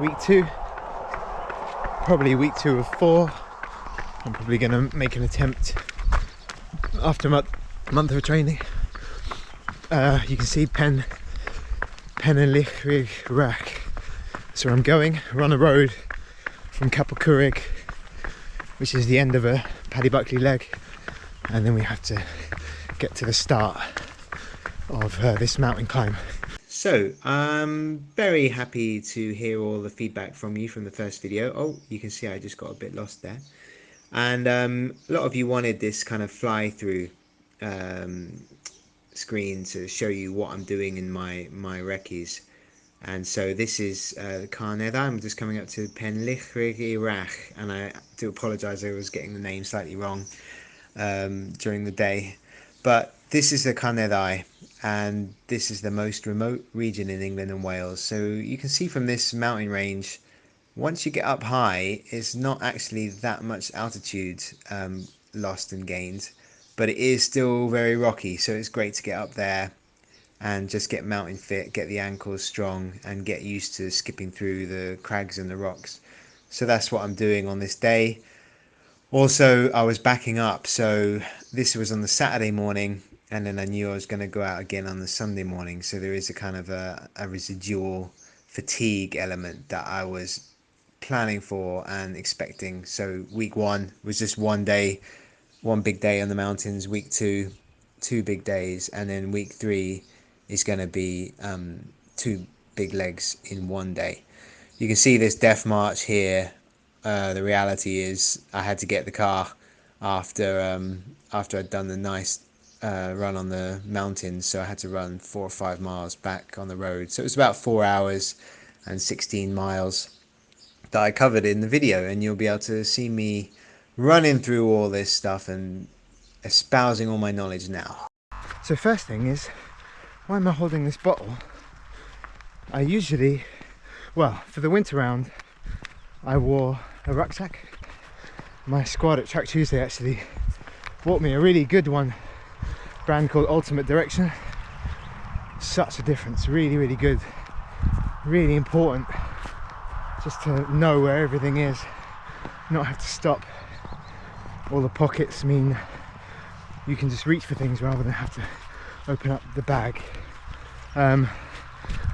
week 2, probably week 2 of 4. I'm probably going to make an attempt after a month of training. You can see Pen y Llychreuach. So I'm going. We're on a road from Capel Curig, which is the end of a Paddy Buckley leg, and then we have to get to the start of this mountain climb. So I'm very happy to hear all the feedback from you from the first video. Oh, you can see I just got a bit lost there. And a lot of you wanted this kind of fly through screen to show you what I'm doing in my recce's. And so this is Carnedd. I'm just coming up to Pen y Llychreuach, and I do apologise, I was getting the name slightly wrong during the day. But this is the Carnedd, and this is the most remote region in England and Wales. So you can see from this mountain range, once you get up high, it's not actually that much altitude lost and gained, but it is still very rocky. So it's great to get up there and just get mountain fit, get the ankles strong, and get used to skipping through the crags and the rocks. So that's what I'm doing on this day. Also, I was backing up, so this was on the Saturday morning, and then I knew I was going to go out again on the Sunday morning. So there is a kind of a residual fatigue element that I was planning for and expecting. So week 1 was just one day, one big day on the mountains. Week 2, 2 big days, and then week 3 is going to be 2 big legs in one day. You can see this death march here. The reality is I had to get the car after I'd done the nice run on the mountains, so I had to run 4 or 5 miles back on the road. So it was about 4 hours and 16 miles that I covered in the video, and you'll be able to see me running through all this stuff and espousing all my knowledge now. So first thing is, why am I holding this bottle? I usually, well, for the winter round, I wore a rucksack. My squad at Track Tuesday actually bought me a really good one, brand called Ultimate Direction. Such a difference, really, really good. Really important just to know where everything is, not have to stop. All the pockets mean you can just reach for things rather than have to open up the bag. I'm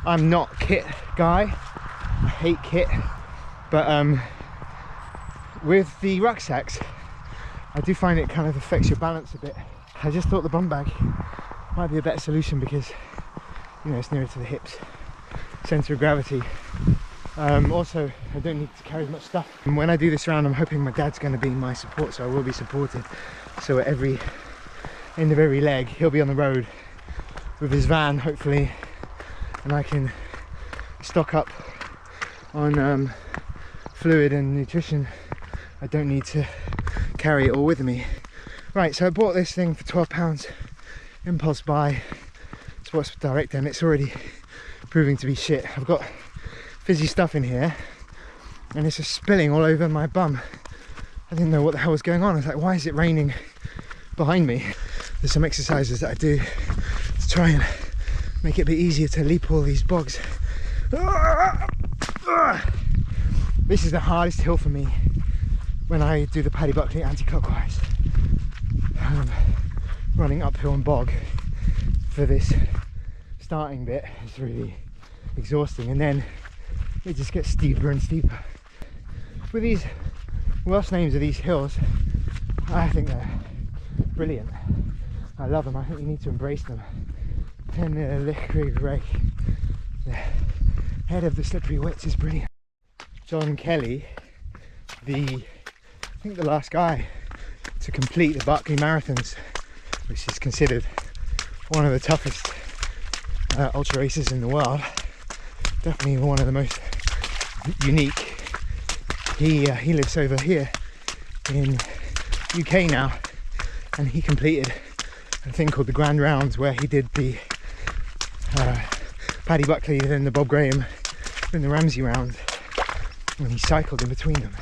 not kit guy, I hate kit, but with the rucksacks I do find it kind of affects your balance a bit. I just thought the bum bag might be a better solution because, you know, it's nearer to the hips, centre of gravity. Also, I don't need to carry as much stuff. And when I do this round, I'm hoping my dad's going to be my support, so I will be supported. So at every end of every leg, he'll be on the road with his van, hopefully, and I can stock up on fluid and nutrition. I don't need to carry it all with me. Right, so I bought this thing for £12, impulse buy, Sports Direct, and it's already proving to be shit. I've got fizzy stuff in here and it's just spilling all over my bum. I didn't know what the hell was going on. I was like, why is it raining behind me? There's some exercises that I do to try and make it a bit easier to leap all these bogs. This is the hardest hill for me when I do the Paddy Buckley anti-clockwise. Running uphill and bog for this starting bit is really exhausting, and then it just gets steeper and steeper. With these Welsh names of these hills, I think they're brilliant. I love them. I think you need to embrace them. Pen y Llychreuach, the head of the slippery wits, is brilliant. John Kelly, I think the last guy to complete the Barkley Marathons, which is considered one of the toughest ultra races in the world. Definitely one of the most unique. He lives over here in UK now, and he completed a thing called the Grand Rounds, where he did the Paddy Buckley, then the Bob Graham, then the Ramsey round, and he cycled in between them.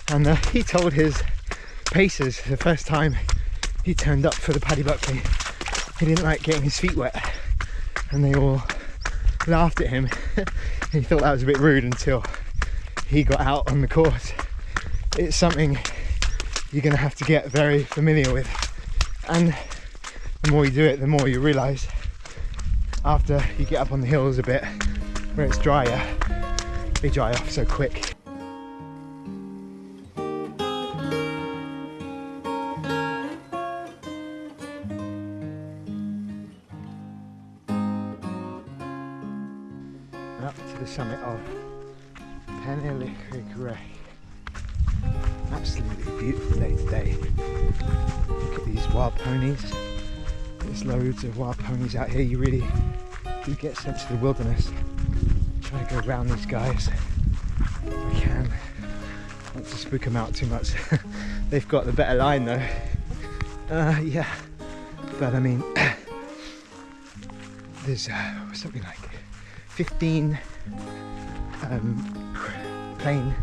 And he told his pacers the first time he turned up for the Paddy Buckley, he didn't like getting his feet wet, and they all laughed at him. And he thought that was a bit rude until he got out on the course. It's something you're going to have to get very familiar with, and the more you do it, the more you realise after you get up on the hills a bit where it's drier, they dry off so quick. Up to the summit of Penlichrig. Absolutely beautiful day today. Look at these wild ponies. There's loads of wild ponies out here. You really do get a sense of the wilderness. Try to go around these guys if I can. Not to spook them out too much. They've got the better line though. Yeah, but I mean, there's something like 15 plane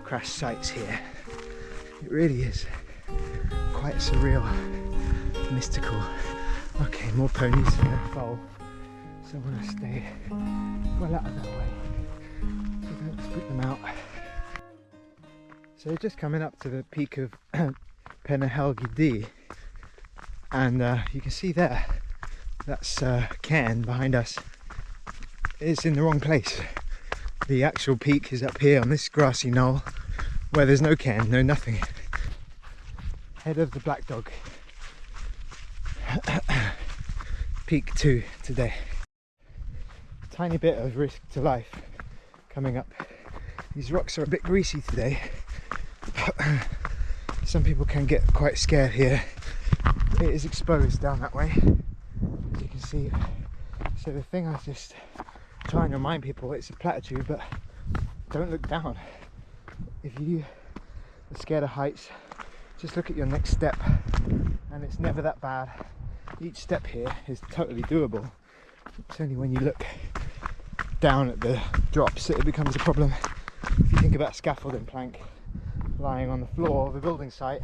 crash sites here. It really is quite surreal, mystical. Okay, more ponies in the foal, so I want to stay well out of their way so don't spook them out. So just coming up to the peak of Penhelgi, and you can see there, that's Cairn behind us. It's in the wrong place. The actual peak is up here on this grassy knoll where there's no cairn, no nothing. Head of the Black Dog. Peak 2 today. Tiny bit of risk to life coming up. These rocks are a bit greasy today. Some people can get quite scared here. It is exposed down that way, as you can see. So the thing I was just trying to remind people, it's a platitude, but don't look down. If you are scared of heights, just look at your next step, and it's never that bad. Each step here is totally doable. It's only when you look down at the drops that it becomes a problem. If you think about a scaffolding plank lying on the floor of a building site,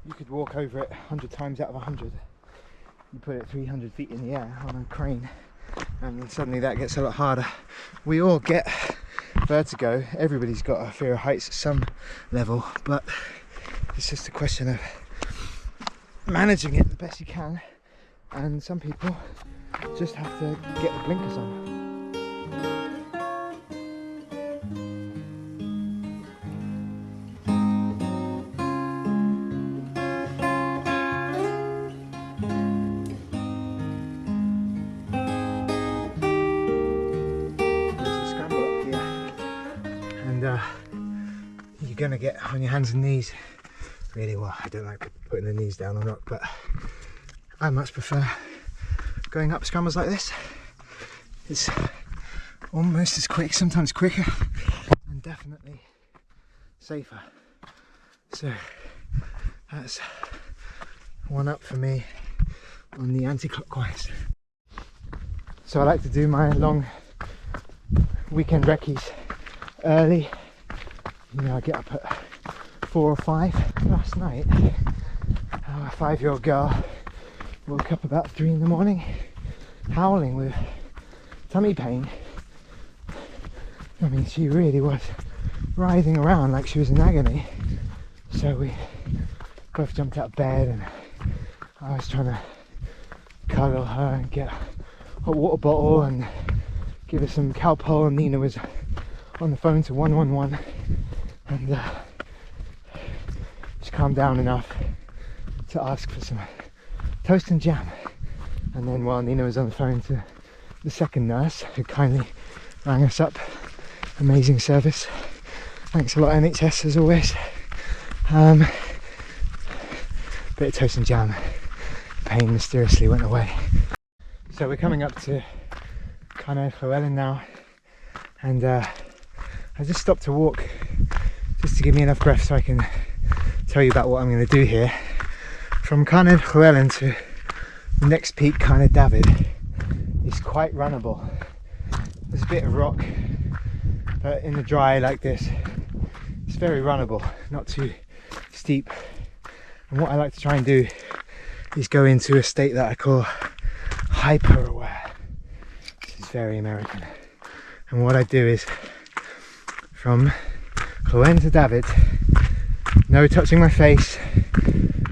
you could walk over it 100 times out of 100. You put it 300 feet in the air on a crane, and then suddenly that gets a lot harder. We all get vertigo. Everybody's got a fear of heights at some level, but it's just a question of managing it the best you can, and some people just have to get the blinkers on. You're gonna get on your hands and knees really well. I don't like putting the knees down on rock, but I much prefer going up scrambles like this. It's almost as quick, sometimes quicker, and definitely safer. So that's one up for me on the anti-clockwise. So I like to do my long weekend recce's early. You know, I get up at 4 or 5. Last night, a 5-year-old girl woke up about 3 in the morning, howling with tummy pain. I mean, she really was writhing around like she was in agony. So we both jumped out of bed, and I was trying to cuddle her and get a hot water bottle and give her some Calpol, and Nina was on the phone to 111, and she calmed down enough to ask for some toast and jam. And then while Nina was on the phone to the second nurse, who kindly rang us up, amazing service, thanks a lot NHS as always, bit of toast and jam, pain mysteriously went away. So we're coming up to Carner Llewellyn now, and I just stopped to walk just to give me enough breath so I can tell you about what I'm going to do here. From Carner Llewellyn to the next peak, Carner David, is quite runnable. There's a bit of rock, but in the dry like this, it's very runnable, not too steep. And what I like to try and do is go into a state that I call hyper aware. This is very American. And what I do is, from Cohen to David. No touching my face,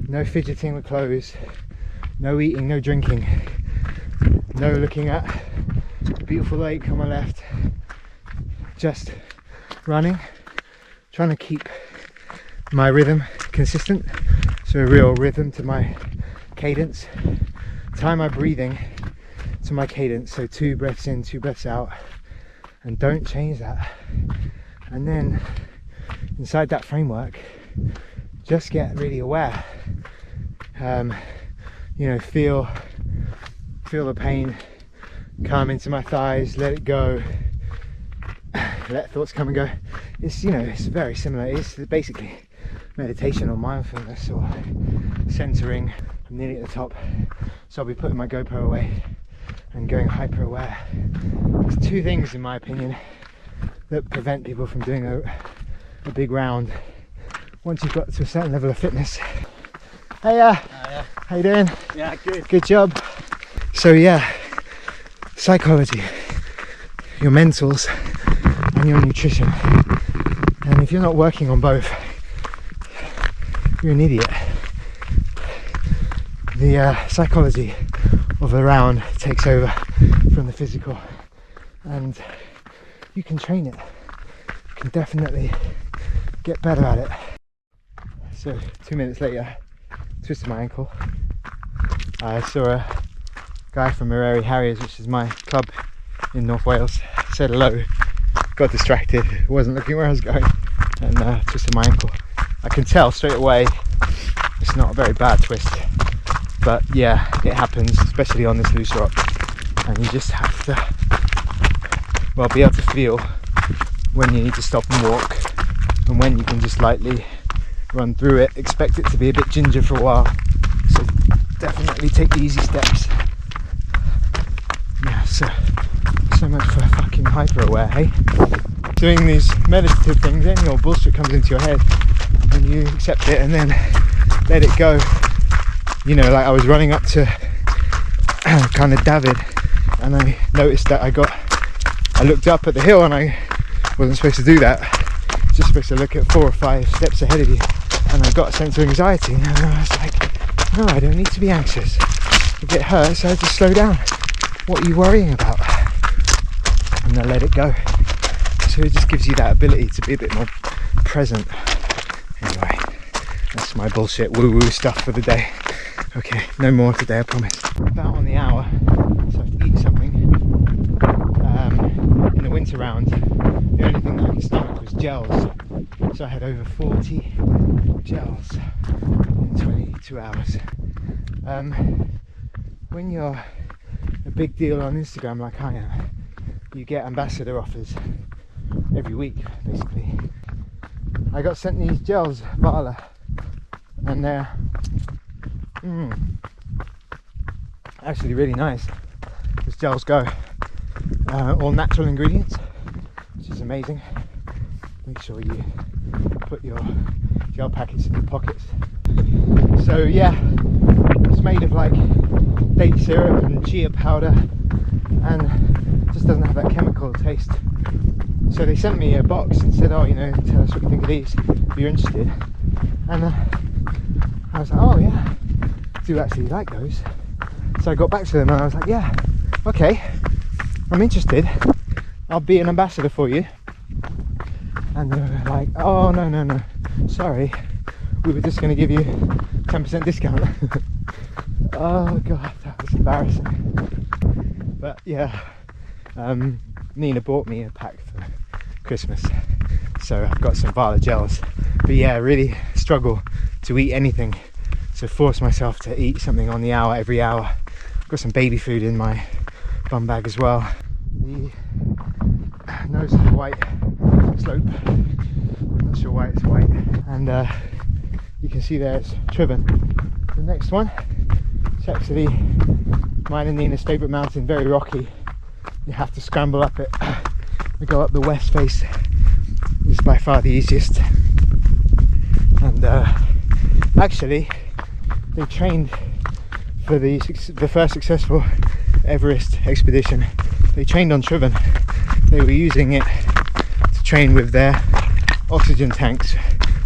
no fidgeting with clothes, no eating, no drinking, no looking at the beautiful lake on my left. Just running, trying to keep my rhythm consistent, so a real rhythm to my cadence. Time my breathing to my cadence, so 2 breaths in, 2 breaths out, and don't change that. And then inside that framework, just get really aware. You know, feel the pain come into my thighs, let it go, let thoughts come and go. It's, you know, it's very similar. It's basically meditation or mindfulness or centering. I'm nearly at the top, so I'll be putting my GoPro away and going hyper aware. There's 2 things, in my opinion, that prevent people from doing a big round once you've got to a certain level of fitness. Hey, Yeah. how you doing? Yeah, good. Good job. So yeah, psychology, your mentals and your nutrition. And if you're not working on both, you're an idiot. The psychology of the round takes over from the physical, and you can train it. You can definitely get better at it. So 2 minutes later, twisted my ankle. I saw a guy from Mereri Harriers, which is my club in North Wales, said hello, got distracted, wasn't looking where I was going, and twisted my ankle. I can tell straight away it's not a very bad twist, but yeah, it happens, especially on this loose rock, and you just have to, well, be able to feel when you need to stop and walk, and when you can just lightly run through it. Expect it to be a bit ginger for a while, so definitely take the easy steps. Yeah, so much for fucking hyper aware, hey? Doing these meditative things, then your bullshit comes into your head and you accept it and then let it go. You know, like I was running up to kind of David, and I noticed that I looked up at the hill and I wasn't supposed to do that. Just supposed to look at 4 or 5 steps ahead of you, and I got a sense of anxiety, and I was like, no, I don't need to be anxious. I get hurt, so I just slow down. What are you worrying about? And then let it go. So it just gives you that ability to be a bit more present. Anyway, that's my bullshit woo-woo stuff for the day. Okay, no more today, I promise. About on the hour, so I have to eat something. In the winter round, the only thing that I could stomach was gels. So I had over 40 gels in 22 hours. When you're a big deal on Instagram like I am, you get ambassador offers every week, basically. I got sent these gels, Vala, and they're actually really nice. These gels go. All natural ingredients, which is amazing. Make sure you put your gel packets in your pockets. So yeah, it's made of like date syrup and chia powder, and just doesn't have that chemical taste. So they sent me a box and said, oh, you know, tell us what you think of these if you're interested. And I was like, oh yeah, I do actually like those. So I got back to them and I was like, yeah, okay, I'm interested, I'll be an ambassador for you. And they were like, oh no, sorry, we were just going to give you 10% discount. Oh god, that was embarrassing. But yeah, Nina bought me a pack for Christmas, so I've got some Vala gels. But yeah, really struggle to eat anything, so force myself to eat something on the hour, every hour. I've got some baby food in my bum bag as well. The nose of the white slope, I'm not sure why it's white, and you can see there it's Triven. The next one, it's actually mine and Nina's favourite mountain, very rocky. You have to scramble up it. We go up the west face. It's by far the easiest. And actually, they trained for the first successful Everest expedition. They trained on Triven. They were using it to train with their oxygen tanks,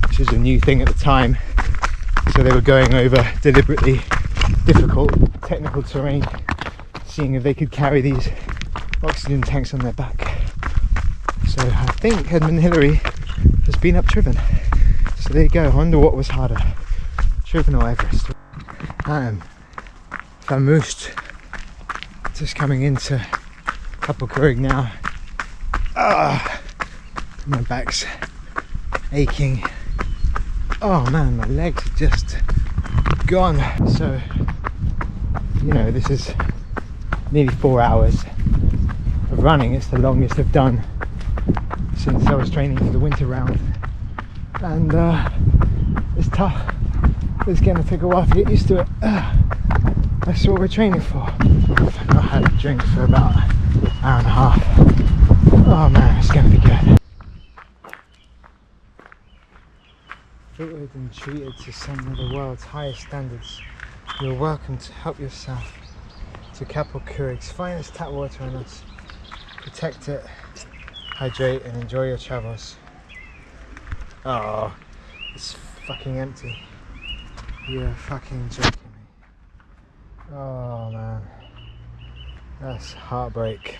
which was a new thing at the time. So they were going over deliberately difficult technical terrain, seeing if they could carry these oxygen tanks on their back. So I think Edmund Hillary has been up Triven. So there you go. I wonder what was harder, Triven or Everest. I am Vermoest, just coming into Capel Curig now. My back's aching. Oh man, my legs are just gone. So, you know, this is nearly 4 hours of running. It's the longest I've done since I was training for the winter round, and it's tough. It's going to take a while to get used to it. That's what we're training for. I've not had a drink for about an hour and a half. Oh man, it's going to be good. Treated and treated to some of the world's highest standards. You're welcome to help yourself to Capel Curig's finest tap water on us. Protect it, hydrate, and enjoy your travels. Oh, it's fucking empty. You're fucking joking me. Oh man, that's heartbreak.